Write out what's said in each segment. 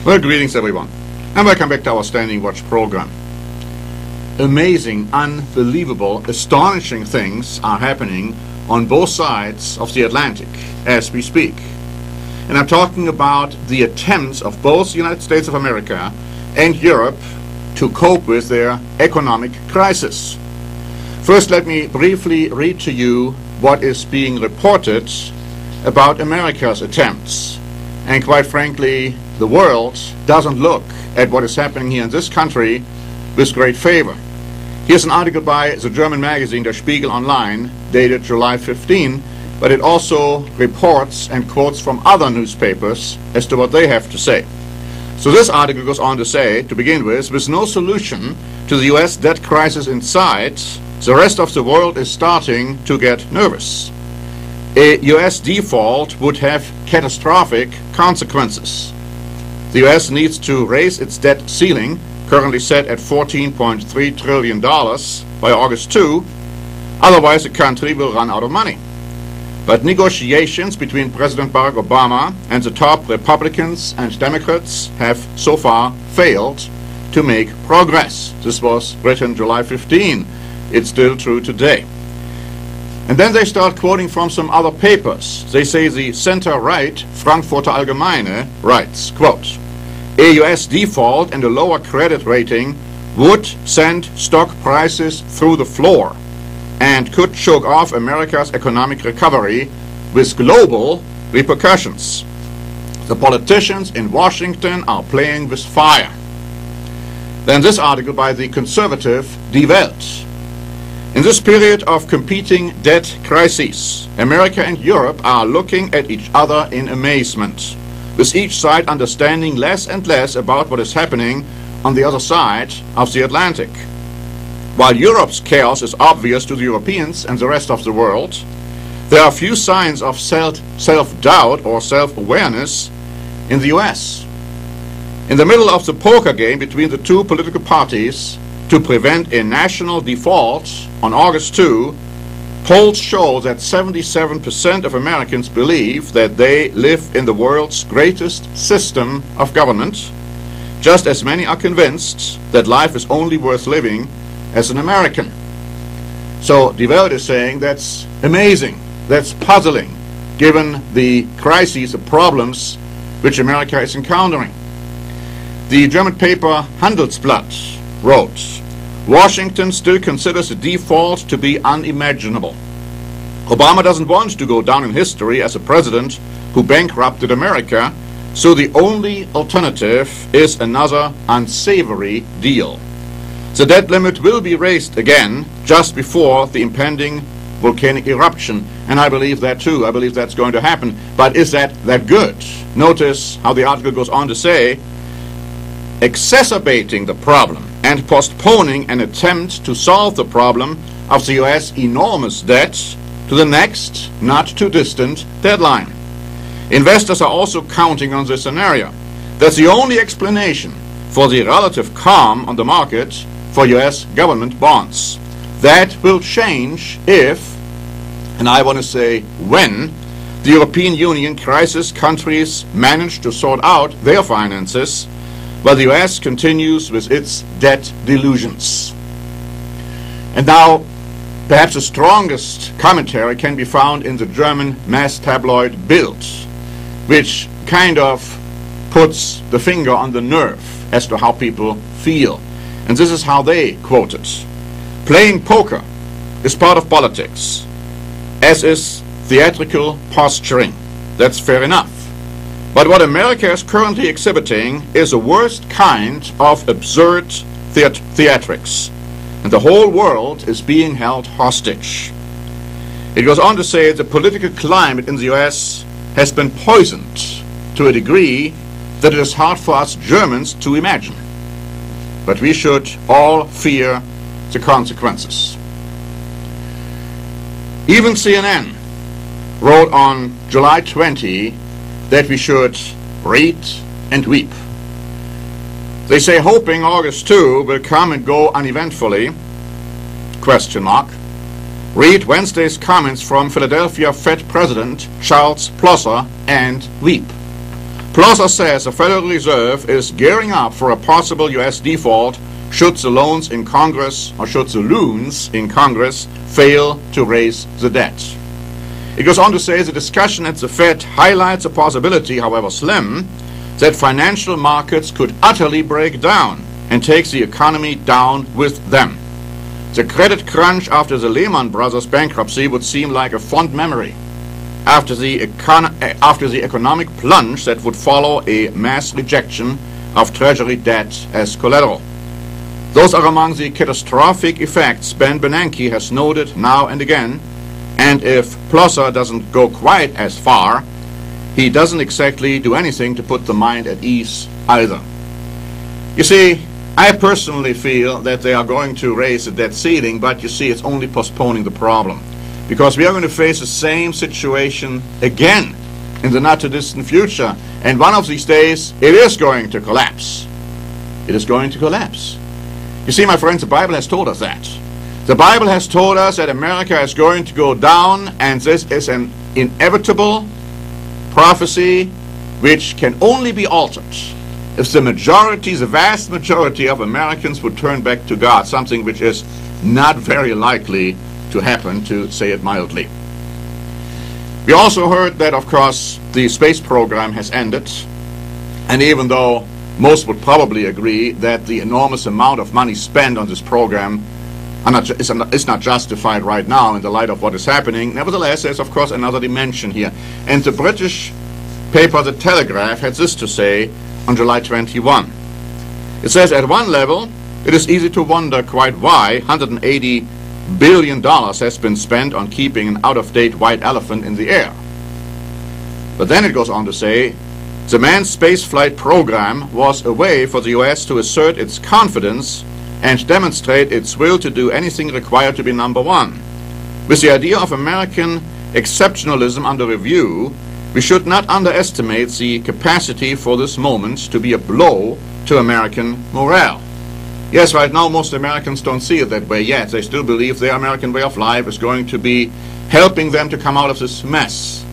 Well, greetings everyone, and welcome back to our Standing Watch program. Amazing, unbelievable, astonishing things are happening on both sides of the Atlantic as we speak. And I'm talking about the attempts of both the United States of America and Europe to cope with their economic crisis. First, let me briefly read to you what is being reported about America's attempts. And quite frankly, the world doesn't look at what is happening here in this country with great favor. Here's an article by the German magazine Der Spiegel Online, dated July 15, but it also reports and quotes from other newspapers as to what they have to say. So this article goes on to say, to begin with no solution to the US debt crisis in sight, the rest of the world is starting to get nervous. A US default would have catastrophic consequences. The US needs to raise its debt ceiling, currently set at $14.3 trillion, by August 2, otherwise the country will run out of money. But negotiations between President Barack Obama and the top Republicans and Democrats have so far failed to make progress. This was written July 15. It's still true today. And then they start quoting from some other papers. They say the center-right Frankfurter Allgemeine writes, quote, "A US default and a lower credit rating would send stock prices through the floor and could choke off America's economic recovery with global repercussions. The politicians in Washington are playing with fire." Then this article by the conservative Die Welt. "In this period of competing debt crises, America and Europe are looking at each other in amazement, with each side understanding less and less about what is happening on the other side of the Atlantic. While Europe's chaos is obvious to the Europeans and the rest of the world, there are few signs of self-doubt or self-awareness in the US. In the middle of the poker game between the two political parties to prevent a national default on August 2, polls show that 77% of Americans believe that they live in the world's greatest system of government. Just as many are convinced that life is only worth living as an American." So Die Welt is saying that's amazing, that's puzzling, given the crises, the problems which America is encountering. The German paper Handelsblatt wrote, "Washington still considers a default to be unimaginable. Obama doesn't want to go down in history as a president who bankrupted America, so the only alternative is another unsavory deal. The debt limit will be raised again just before the impending volcanic eruption." And I believe that too. I believe that's going to happen. But is that good? Notice how the article goes on to say, "Exacerbating the problem and postponing an attempt to solve the problem of the US enormous debt to the next, not too distant, deadline. Investors are also counting on this scenario. That's the only explanation for the relative calm on the market for US government bonds. That will change if, and I want to say when, the European Union crisis countries manage to sort out their finances, while the US continues with its debt delusions." And now, perhaps the strongest commentary can be found in the German mass tabloid Bild, which kind of puts the finger on the nerve as to how people feel. And this is how they quote it. "Playing poker is part of politics, as is theatrical posturing. That's fair enough. But what America is currently exhibiting is the worst kind of absurd theatrics, and the whole world is being held hostage." It goes on to say the political climate in the US has been poisoned to a degree that it is hard for us Germans to imagine. But we should all fear the consequences. Even CNN wrote on July 20 that we should read and weep. They say, hoping August 2 will come and go uneventfully, question mark, read Wednesday's comments from Philadelphia Fed President Charles Plosser and weep. Plosser says the Federal Reserve is gearing up for a possible U.S. default should the loans in Congress, or should the loons in Congress, fail to raise the debt. It goes on to say the discussion at the Fed highlights a possibility, however slim, that financial markets could utterly break down and take the economy down with them. The credit crunch after the Lehman Brothers bankruptcy would seem like a fond memory after the economic plunge that would follow a mass rejection of Treasury debt as collateral. Those are among the catastrophic effects Ben Bernanke has noted now and again, and if Plosser doesn't go quite as far, he doesn't exactly do anything to put the mind at ease either. You see, I personally feel that they are going to raise the debt ceiling, but you see, it's only postponing the problem, because we are going to face the same situation again in the not-too-distant future, and one of these days it is going to collapse. It is going to collapse. You see, my friends, the Bible has told us that. The Bible has told us that America is going to go down, and this is an inevitable prophecy which can only be altered if the majority, the vast majority of Americans would turn back to God, something which is not very likely to happen, to say it mildly. We also heard that, of course, the space program has ended, and even though most would probably agree that the enormous amount of money spent on this program is not justified right now in the light of what is happening, nevertheless, there's, of course, another dimension here. And the British paper The Telegraph had this to say on July 21. It says, at one level, it is easy to wonder quite why $180 billion has been spent on keeping an out-of-date white elephant in the air. But then it goes on to say, the manned spaceflight program was a way for the U.S. to assert its confidence and demonstrate its will to do anything required to be number one. With the idea of American exceptionalism under review, we should not underestimate the capacity for this moment to be a blow to American morale. Yes, right now most Americans don't see it that way yet. They still believe their American way of life is going to be helping them to come out of this mess.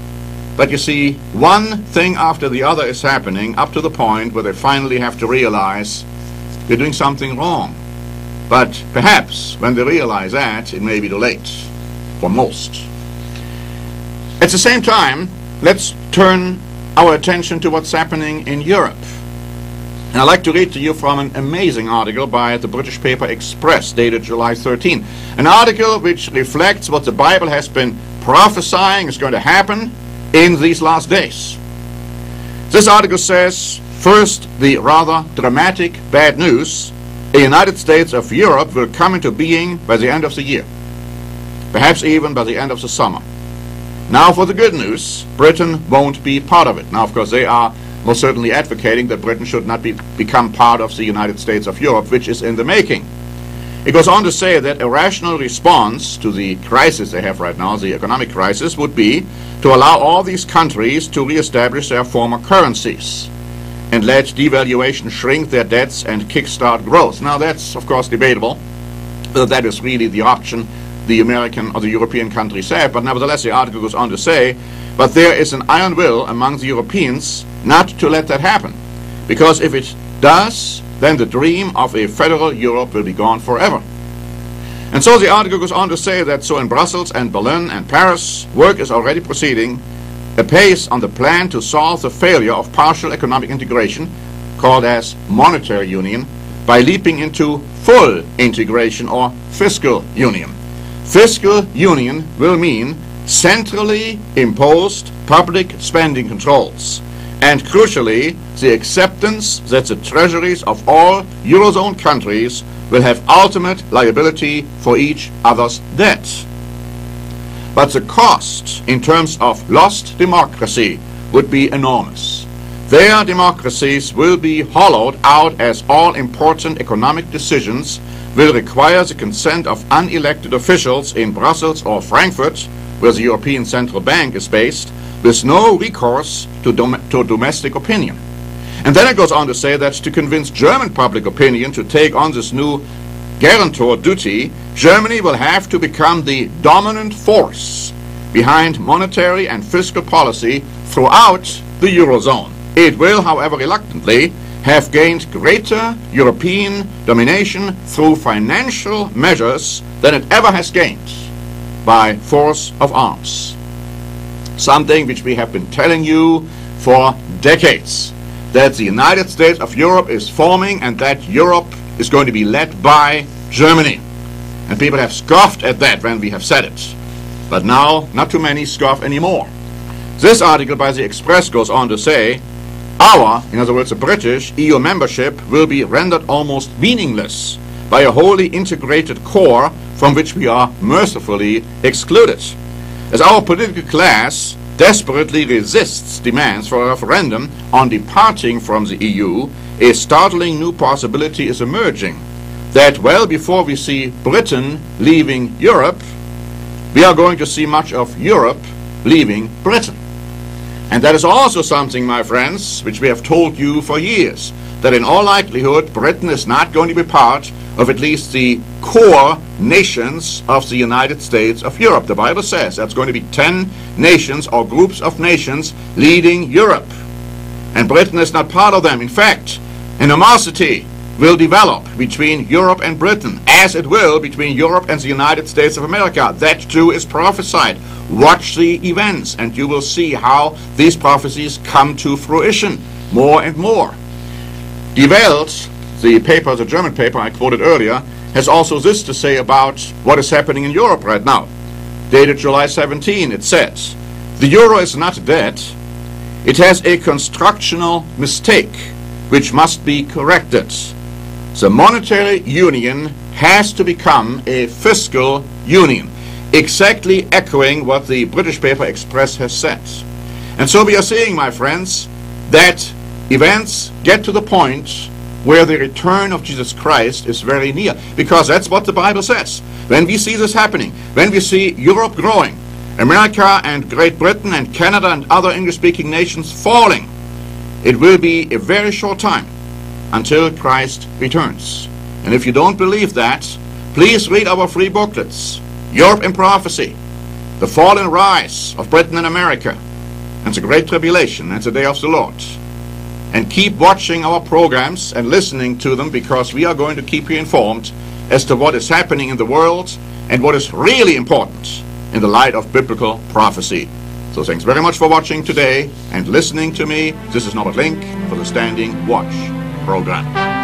But you see, one thing after the other is happening up to the point where they finally have to realize they're doing something wrong. But perhaps when they realize that, it may be too late for most. At the same time, let's turn our attention to what's happening in Europe. And I'd like to read to you from an amazing article by the British paper Express, dated July 13. An article which reflects what the Bible has been prophesying is going to happen in these last days. This article says, first, the rather dramatic bad news: the United States of Europe will come into being by the end of the year, perhaps even by the end of the summer. Now for the good news, Britain won't be part of it. Now, of course, they are most certainly advocating that Britain should not become part of the United States of Europe, which is in the making. It goes on to say that a rational response to the crisis they have right now, the economic crisis, would be to allow all these countries to reestablish their former currencies and let devaluation shrink their debts and kickstart growth. Now that's, of course, debatable whether that is really the option the American or the European countries have, but nevertheless the article goes on to say, but there is an iron will among the Europeans not to let that happen, because if it does, then the dream of a federal Europe will be gone forever. And so the article goes on to say that so in Brussels and Berlin and Paris, work is already proceeding apace on the plan to solve the failure of partial economic integration, called as monetary union, by leaping into full integration or fiscal union. Fiscal union will mean centrally imposed public spending controls, and crucially, the acceptance that the treasuries of all Eurozone countries will have ultimate liability for each other's debt. But the cost in terms of lost democracy would be enormous. Their democracies will be hollowed out as all important economic decisions will require the consent of unelected officials in Brussels or Frankfurt, where the European Central Bank is based, with no recourse to domestic opinion. And then it goes on to say that to convince German public opinion to take on this new guarantor duty, Germany will have to become the dominant force behind monetary and fiscal policy throughout the Eurozone. It will, however reluctantly, have gained greater European domination through financial measures than it ever has gained by force of arms. Something which we have been telling you for decades, that the United States of Europe is forming and that Europe is going to be led by Germany. And people have scoffed at that when we have said it. But now, not too many scoff anymore. This article by the Express goes on to say, our, in other words the British, EU membership will be rendered almost meaningless by a wholly integrated core from which we are mercifully excluded. As our political class desperately resists demands for a referendum on departing from the EU, a startling new possibility is emerging, that well before we see Britain leaving Europe, we are going to see much of Europe leaving Britain. And that is also something, my friends, which we have told you for years, that in all likelihood Britain is not going to be part of at least the core nations of the United States of Europe. The Bible says that's going to be 10 nations or groups of nations leading Europe. And Britain is not part of them. In fact, animosity will develop between Europe and Britain, as it will between Europe and the United States of America. That too is prophesied. Watch the events and you will see how these prophecies come to fruition more and more. Die Welt, the paper, the German paper I quoted earlier, has also this to say about what is happening in Europe right now. Dated July 17, it says, the euro is not dead. It has a constructional mistake which must be corrected. The monetary union has to become a fiscal union, exactly echoing what the British paper Express has said. And so we are seeing, my friends, that events get to the point where the return of Jesus Christ is very near, because that's what the Bible says. When we see this happening, when we see Europe growing, America and Great Britain and Canada and other English-speaking nations falling, it will be a very short time until Christ returns. And if you don't believe that, please read our free booklets, Europe in Prophecy, The Fall and Rise of Britain and America, and the Great Tribulation and the Day of the Lord. And keep watching our programs and listening to them, because we are going to keep you informed as to what is happening in the world and what is really important in the light of biblical prophecy. So thanks very much for watching today and listening to me. This is Norbert Link for the Standing Watch program.